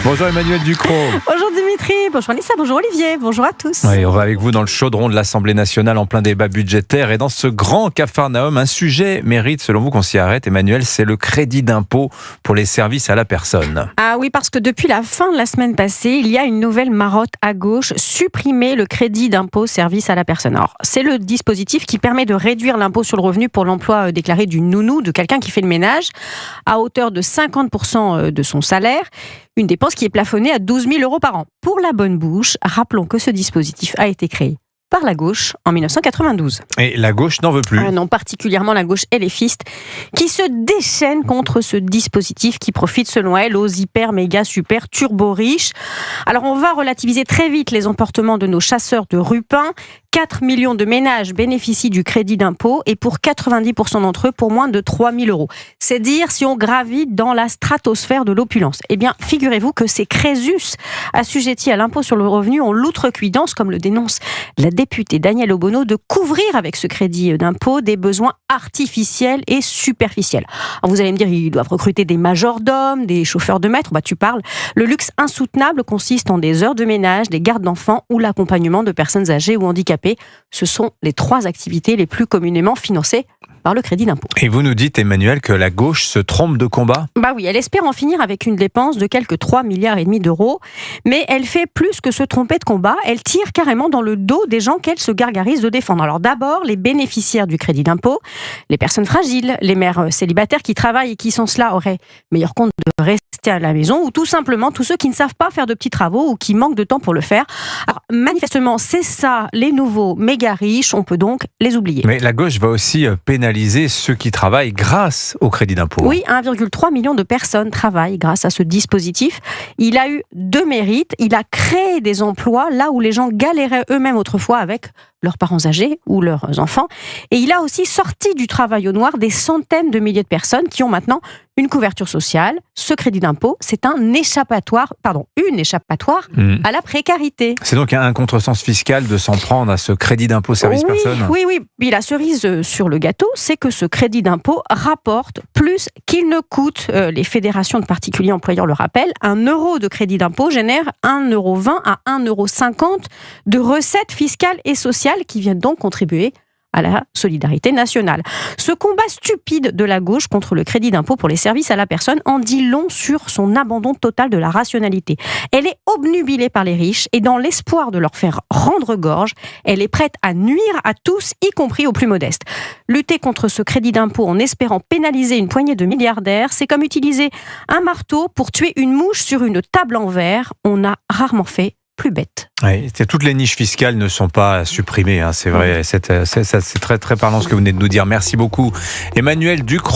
Bonjour Emmanuel Ducrot. Bonjour Dimitri, bonjour Anissa, bonjour Olivier, bonjour à tous. Oui, on va avec vous dans le chaudron de l'Assemblée nationale en plein débat budgétaire. Et dans ce grand capharnaüm, un sujet mérite selon vous qu'on s'y arrête. Emmanuel, c'est le crédit d'impôt pour les services à la personne. Ah oui, parce que depuis la fin de la semaine passée, il y a une nouvelle marotte à gauche, supprimer le crédit d'impôt service à la personne. Alors, c'est le dispositif qui permet de réduire l'impôt sur le revenu pour l'emploi déclaré du nounou, de quelqu'un qui fait le ménage, à hauteur de 50% de son salaire. Une dépense qui est plafonnée à 12 000 € par an. Pour la bonne bouche, rappelons que ce dispositif a été créé par la gauche en 1992. Et la gauche n'en veut plus. Ah non, particulièrement la gauche LFiste, qui se déchaîne contre ce dispositif qui profite selon elle aux hyper, méga, super, turbo riches. Alors on va relativiser très vite les emportements de nos chasseurs de rupins. 4 millions de ménages bénéficient du crédit d'impôt et pour 90% d'entre eux, pour moins de 3 000 €. C'est dire si on gravite dans la stratosphère de l'opulence. Eh bien, figurez-vous que ces Crésus assujettis à l'impôt sur le revenu ont l'outrecuidance, comme le dénonce la députée Danielle Obono, de couvrir avec ce crédit d'impôt des besoins artificiels et superficiels. Alors vous allez me dire, ils doivent recruter des majordomes, des chauffeurs de maître, tu parles. Le luxe insoutenable consiste en des heures de ménage, des gardes d'enfants ou l'accompagnement de personnes âgées ou handicapées. Ce sont les 3 activités les plus communément financées par le crédit d'impôt. Et vous nous dites, Emmanuel, que la gauche se trompe de combat ? Bah oui, elle espère en finir avec une dépense de quelques 3,5 milliards d'euros, mais elle fait plus que se tromper de combat, elle tire carrément dans le dos des gens qu'elle se gargarise de défendre. Alors d'abord, les bénéficiaires du crédit d'impôt, les personnes fragiles, les mères célibataires qui travaillent et qui sans cela auraient meilleur compte de rester à la maison, ou tout simplement tous ceux qui ne savent pas faire de petits travaux ou qui manquent de temps pour le faire. Alors manifestement, c'est ça les nouveaux méga riches, on peut donc les oublier. Mais la gauche va aussi pénaliser ceux qui travaillent grâce au crédit d'impôt. Oui, 1,3 million de personnes travaillent grâce à ce dispositif. Il a eu 2 mérites. Il a créé des emplois là où les gens galéraient eux-mêmes autrefois avec leurs parents âgés ou leurs enfants. Et il a aussi sorti du travail au noir des centaines de milliers de personnes qui ont maintenant une couverture sociale. Ce crédit d'impôt, c'est une échappatoire à la précarité. C'est donc un contresens fiscal de s'en prendre à ce crédit d'impôt service personne ? Oui. Puis la cerise sur le gâteau, c'est que ce crédit d'impôt rapporte plus qu'il ne coûte. Les fédérations de particuliers employeurs le rappellent. 1 € de crédit d'impôt génère 1,20 € à 1,50 € de recettes fiscales et sociales qui viennent donc contribuer à la solidarité nationale. Ce combat stupide de la gauche contre le crédit d'impôt pour les services à la personne en dit long sur son abandon total de la rationalité. Elle est obnubilée par les riches et dans l'espoir de leur faire rendre gorge, elle est prête à nuire à tous, y compris aux plus modestes. Lutter contre ce crédit d'impôt en espérant pénaliser une poignée de milliardaires, c'est comme utiliser un marteau pour tuer une mouche sur une table en verre. On a rarement fait plus bête. Oui, toutes les niches fiscales ne sont pas supprimées, c'est vrai. C'est très, très parlant ce que vous venez de nous dire. Merci beaucoup, Emmanuel Ducrot.